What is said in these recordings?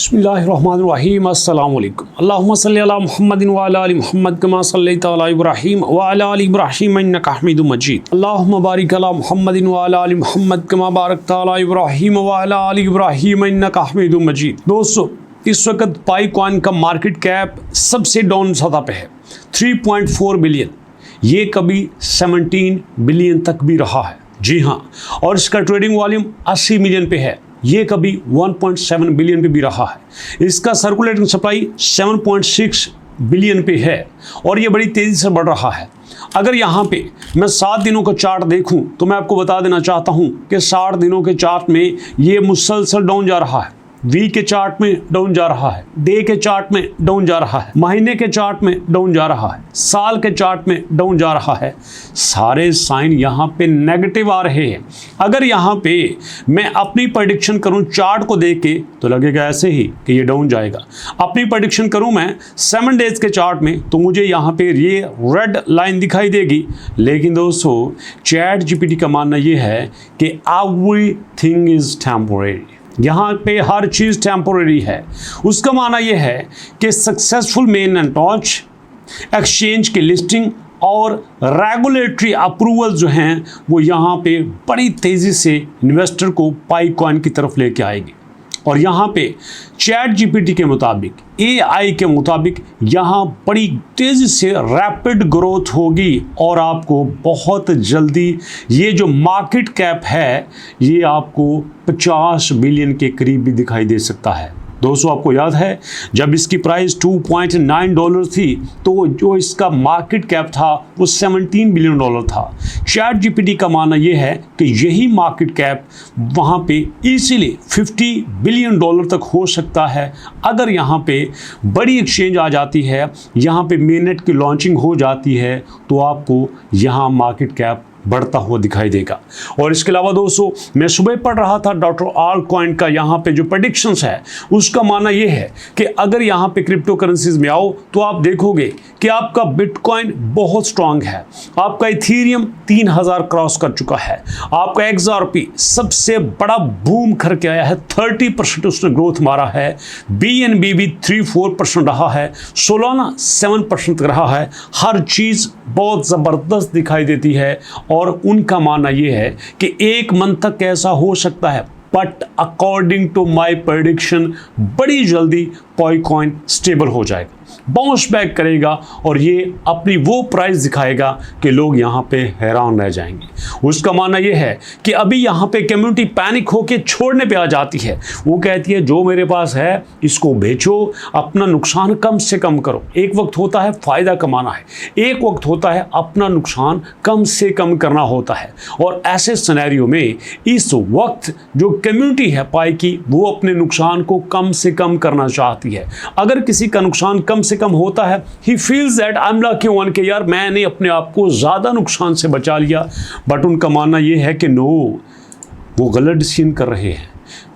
बिस्मिल्लाहिर्रहमानिर्रहीम अस्सलाम वालेकुम। अल्लाहुम्मा सल्लि अला मुहम्मदिन व अला आलि मुहम्मद कमा सल्लैता अला इब्राहीम व अला आलि इब्राहीम इन्नका हमीदुम मजीद। अल्लाहुम्मा बारिक अला मुहम्मदिन व अला आलि मुहम्मद कमा बारकता अला इब्राहीम व अला आलि इब्राहीम इन्नका हमीदुम मजीद। दोस्तों, इस वक्त पाई कॉइन का मार्केट कैप सबसे डाउन सतह पे है 3.4 बिलियन। ये कभी 17 बिलियन तक भी रहा है। जी हाँ, और इसका ट्रेडिंग वॉल्यूम 80 मिलियन पे है। ये कभी 1.7 बिलियन पे भी रहा है। इसका सर्कुलेटिंग सप्लाई 7.6 बिलियन पे है और ये बड़ी तेज़ी से बढ़ रहा है। अगर यहाँ पे मैं 7 दिनों का चार्ट देखूं तो मैं आपको बता देना चाहता हूँ कि 60 दिनों के चार्ट में ये मुसलसल डाउन जा रहा है। वीक के चार्ट में डाउन जा रहा है, डे के चार्ट में डाउन जा रहा है, महीने के चार्ट में डाउन जा रहा है, साल के चार्ट में डाउन जा रहा है। सारे साइन यहाँ पे नेगेटिव आ रहे हैं। अगर यहाँ पे मैं अपनी प्रेडिक्शन करूँ चार्ट को देख के तो लगेगा ऐसे ही कि ये डाउन जाएगा। अपनी प्रेडिक्शन करूँ मैं 7 डेज के चार्ट में तो मुझे यहाँ पे ये रेड लाइन दिखाई देगी। लेकिन दोस्तों, चैट जीपीटी का मानना ये है कि एवरीथिंग इज टेम्पोरेरी। यहाँ पे हर चीज़ टेम्पोरेरी है। उसका माना यह है कि सक्सेसफुल मेन एंड टॉच, एक्सचेंज की लिस्टिंग और रेगुलेटरी अप्रूवल जो हैं वो यहाँ पे बड़ी तेज़ी से इन्वेस्टर को पाई कॉइन की तरफ लेके आएगी। और यहाँ पे चैट जीपीटी के मुताबिक, एआई के मुताबिक यहाँ बड़ी तेज़ी से रैपिड ग्रोथ होगी और आपको बहुत जल्दी ये जो मार्केट कैप है ये आपको 50 बिलियन के करीब भी दिखाई दे सकता है। दोस्तों, आपको याद है जब इसकी प्राइस $2.9 थी तो जो इसका मार्केट कैप था वो $17 बिलियन था। चैट जीपीटी का मानना ये है कि यही मार्केट कैप वहाँ पे इजीली $50 बिलियन तक हो सकता है अगर यहाँ पे बड़ी एक्सचेंज आ जाती है, यहाँ पे मेननेट की लॉन्चिंग हो जाती है तो आपको यहाँ मार्केट कैप बढ़ता हुआ दिखाई देगा। और इसके अलावा दोस्तों, मैं सुबह पढ़ रहा था डॉक्टर ऑल्टकॉइन का यहाँ पे जो प्रेडिक्शंस है उसका मानना ये है कि अगर यहाँ पे क्रिप्टो करेंसीज में आओ तो आप देखोगे कि आपका बिटकॉइन बहुत स्ट्रांग है, आपका इथेरियम 3000 क्रॉस कर चुका है, आपका एक्सआरपी सबसे बड़ा बूम करके आया है, 30% उसने ग्रोथ मारा है, बीएनबी भी 3-4% रहा है, सोलाना 7% रहा है। हर चीज़ बहुत ज़बरदस्त दिखाई देती है और उनका मानना यह है कि 1 मंथ तक ऐसा हो सकता है, but according to my prediction बड़ी जल्दी पाई कॉइन स्टेबल हो जाएगा, बाउंस बैक करेगा और ये अपनी वो प्राइस दिखाएगा कि लोग यहाँ पे हैरान रह जाएंगे। उसका मानना ये है कि अभी यहाँ पे कम्युनिटी पैनिक होके छोड़ने पे आ जाती है। वो कहती है जो मेरे पास है इसको बेचो, अपना नुकसान कम से कम करो। एक वक्त होता है फ़ायदा कमाना है, एक वक्त होता है अपना नुकसान कम से कम करना होता है। और ऐसे सिनेरियो में इस वक्त जो कम्युनिटी है पाई की वो अपने नुकसान को कम से कम करना चाहती है। अगर किसी का नुकसान कम से कम होता है, he feels that I am lucky one के यार मैंने अपने आप को ज़्यादा नुकसान से बचा लिया। बट उनका मानना ये है कि नो, वो गलत डिसीजन कर रहे हैं।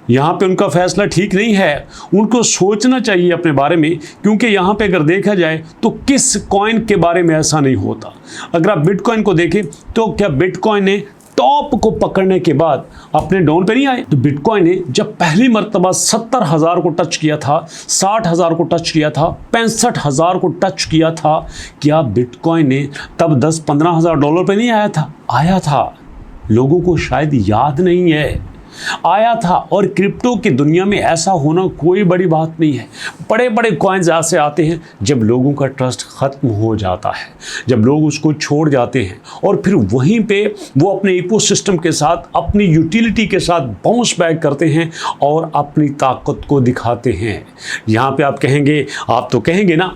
यहाँ पे उनका फैसला ठीक नहीं है। उनको सोचना चाहिए अपने बारे में, क्योंकि यहाँ पे अगर देखा जाए तो किस कॉइन के बारे में ऐसा नहीं होता। अगर आप बिटकॉइन को देखें तो क्या बिटकॉइन ने टॉप को पकड़ने के बाद अपने डाउन पे नहीं आए? तो बिटकॉइन ने जब पहली मर्तबा 70,000 को टच किया था, 60,000 को टच किया था, 65,000 को टच किया था, क्या बिटकॉइन ने तब $10-15,000 पे नहीं आया था? आया था। लोगों को शायद याद नहीं है, आया था। और क्रिप्टो की दुनिया में ऐसा होना कोई बड़ी बात नहीं है। बड़े बड़े कॉइन्स ऐसे आते हैं जब लोगों का ट्रस्ट ख़त्म हो जाता है, जब लोग उसको छोड़ जाते हैं और फिर वहीं पे वो अपने इकोसिस्टम के साथ, अपनी यूटिलिटी के साथ बाउंस बैक करते हैं और अपनी ताकत को दिखाते हैं। यहाँ पे आप कहेंगे, आप तो कहेंगे ना,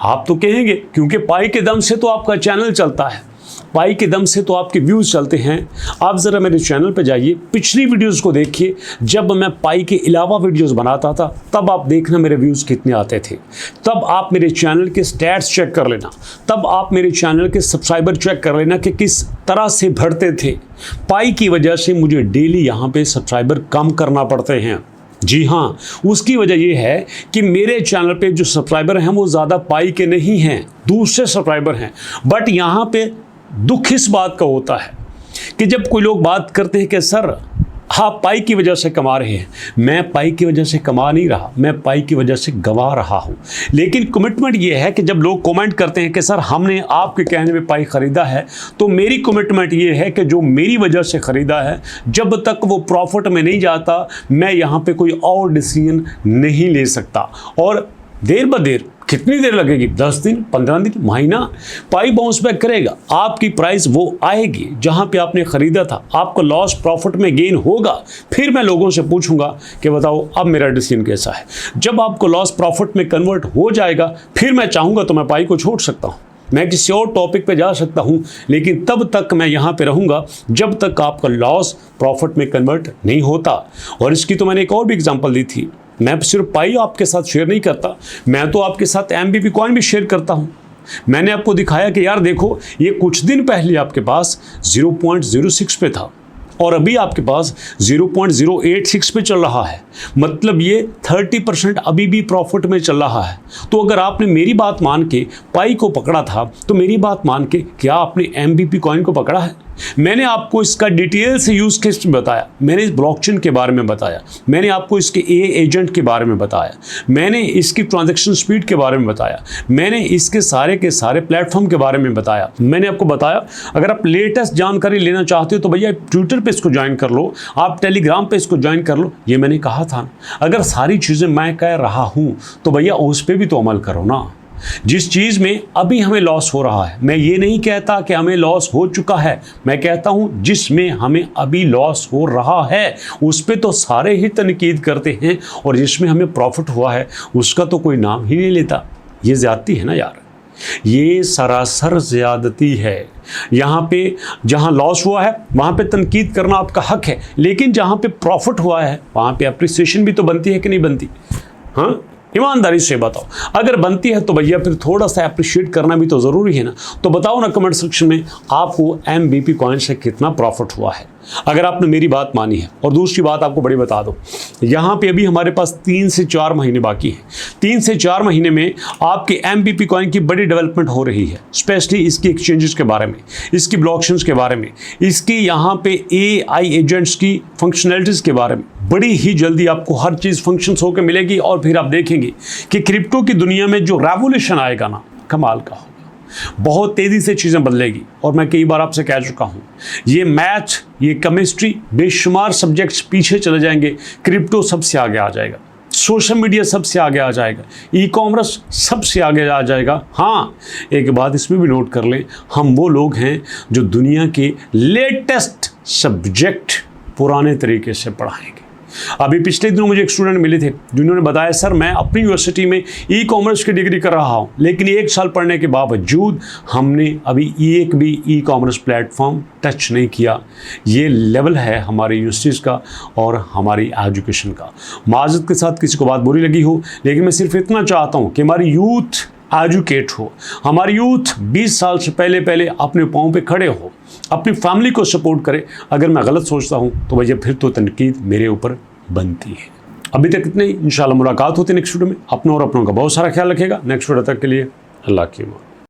आप तो कहेंगे क्योंकि पाई के दम से तो आपका चैनल चलता है, पाई के दम से तो आपके व्यूज़ चलते हैं। आप ज़रा मेरे चैनल पर जाइए, पिछली वीडियोस को देखिए। जब मैं पाई के अलावा वीडियोस बनाता था तब आप देखना मेरे व्यूज़ कितने आते थे। तब आप मेरे चैनल के स्टैट्स चेक कर लेना, तब आप मेरे चैनल के सब्सक्राइबर चेक कर लेना कि किस तरह से बढ़ते थे। पाई की वजह से मुझे डेली यहाँ पर सब्सक्राइबर कम करना पड़ते हैं। जी हाँ, उसकी वजह यह है कि मेरे चैनल पे जो सब्सक्राइबर हैं वो ज़्यादा पाई के नहीं हैं, दूसरे सब्सक्राइबर हैं। बट यहाँ पे दुख इस बात का होता है कि जब कोई लोग बात करते हैं कि सर आप पाई की वजह से कमा रहे हैं, मैं पाई की वजह से कमा नहीं रहा, मैं पाई की वजह से गंवा रहा हूँ। लेकिन कमिटमेंट ये है कि जब लोग कमेंट करते हैं कि सर हमने आपके कहने में पाई ख़रीदा है, तो मेरी कमिटमेंट ये है कि जो मेरी वजह से ख़रीदा है, जब तक वो प्रॉफिट में नहीं जाता, मैं यहाँ पे कोई और डिसीजन नहीं ले सकता। और देर ब देर, कितनी देर लगेगी, 10 दिन, 15 दिन, महीना, पाई बाउंस बैक करेगा। आपकी प्राइस वो आएगी जहां पे आपने ख़रीदा था, आपको लॉस प्रॉफिट में गेन होगा। फिर मैं लोगों से पूछूंगा कि बताओ अब मेरा डिसीजन कैसा है। जब आपको लॉस प्रॉफिट में कन्वर्ट हो जाएगा, फिर मैं चाहूँगा तो मैं पाई को छोड़ सकता हूँ, मैं किसी और टॉपिक पे जा सकता हूँ, लेकिन तब तक मैं यहाँ पे रहूँगा जब तक आपका लॉस प्रॉफिट में कन्वर्ट नहीं होता। और इसकी तो मैंने एक और भी एग्जांपल दी थी। मैं सिर्फ पाई आपके साथ शेयर नहीं करता, मैं तो आपके साथ MBP कॉइन भी शेयर करता हूँ। मैंने आपको दिखाया कि यार देखो, ये कुछ दिन पहले आपके पास 0.06 पे था और अभी आपके पास 0.086 पे चल रहा है, मतलब ये 30% अभी भी प्रॉफिट में चल रहा है। तो अगर आपने मेरी बात मान के पाई को पकड़ा था, तो मेरी बात मान के क्या आपने MBP कॉइन को पकड़ा है? मैंने आपको इसका डिटेल से यूज केस बताया, मैंने इस ब्लॉकचेन के बारे में बताया, मैंने आपको इसके एजेंट के बारे में बताया, मैंने इसकी ट्रांजैक्शन स्पीड के बारे में बताया, मैंने इसके सारे के सारे प्लेटफॉर्म के बारे में बताया। मैंने आपको बताया अगर आप लेटेस्ट जानकारी लेना चाहते हो तो भैया ट्विटर पे इसको ज्वाइन कर लो, आप टेलीग्राम पे इसको ज्वाइन कर लो। ये मैंने कहा था। अगर सारी चीज़ें मैं कह रहा हूँ तो भैया उस पर भी तो अमल करो ना। जिस चीज़ में अभी हमें लॉस हो रहा है, मैं ये नहीं कहता कि हमें लॉस हो चुका है, मैं कहता हूँ जिसमें हमें अभी लॉस हो रहा है उस पे तो सारे ही तनकीद करते हैं, और जिसमें हमें प्रॉफिट हुआ है उसका तो कोई नाम ही नहीं लेता। ये ज़्यादती है ना यार, ये सरासर ज़्यादती है। यहाँ पे जहाँ लॉस हुआ है वहाँ पे तनकीद करना आपका हक है, लेकिन जहाँ पे प्रॉफिट हुआ है वहाँ पे अप्रिसिएशन भी तो बनती है कि नहीं बनती? हाँ, ईमानदारी से बताओ। अगर बनती है तो भैया फिर थोड़ा सा अप्रिशिएट करना भी तो ज़रूरी है ना। तो बताओ ना कमेंट सेक्शन में आपको MBP कॉइन से कितना प्रॉफिट हुआ है, अगर आपने मेरी बात मानी है। और दूसरी बात आपको बड़ी बता दो, यहाँ पे अभी हमारे पास 3 से 4 महीने बाकी हैं। 3 से 4 महीने में आपके MBP कॉइन की बड़ी डेवलपमेंट हो रही है, स्पेशली इसकी एक्सचेंजेस के बारे में, इसकी ब्लॉकचेन्स के बारे में, इसकी यहाँ पे AI एजेंट्स की फंक्शनैलिटीज़ के बारे में। बड़ी ही जल्दी आपको हर चीज़ फंक्शंस होकर मिलेगी, और फिर आप देखेंगे कि क्रिप्टो की दुनिया में जो रेवोल्यूशन आएगा ना, कमाल का होगा। बहुत तेज़ी से चीज़ें बदलेगी। और मैं कई बार आपसे कह चुका हूँ, ये मैथ, ये केमिस्ट्री, बेशुमार सब्जेक्ट्स पीछे चले जाएंगे, क्रिप्टो सबसे आगे आ जाएगा, सोशल मीडिया सबसे आगे आ जाएगा, ई-कॉमर्स सबसे आगे आ जाएगा। हाँ, एक बात इसमें भी नोट कर लें, हम वो लोग हैं जो दुनिया के लेटेस्ट सब्जेक्ट पुराने तरीके से पढ़ाएंगे। अभी पिछले दिनों मुझे एक स्टूडेंट मिले थे जिन्होंने बताया, सर मैं अपनी यूनिवर्सिटी में ई-कॉमर्स की डिग्री कर रहा हूँ, लेकिन 1 साल पढ़ने के बावजूद हमने अभी एक भी ई-कॉमर्स प्लेटफॉर्म टच नहीं किया। ये लेवल है हमारी यूनिवर्सिटीज़ का और हमारी एजुकेशन का। माजरत के साथ किसी को बात बुरी लगी हो, लेकिन मैं सिर्फ इतना चाहता हूँ कि हमारी यूथ एजुकेट हो, हमारी यूथ 20 साल से पहले अपने पाँव पे खड़े हो, अपनी फैमिली को सपोर्ट करे। अगर मैं गलत सोचता हूँ तो भैया फिर तो तनकीद मेरे ऊपर बनती है। अभी तक इतने ही, इंशाल्लाह मुलाकात होती है नेक्स्ट वीडियो में। अपनों और अपनों का बहुत सारा ख्याल रखेगा। नेक्स्ट वीडियो तक के लिए अल्लाह की अमान।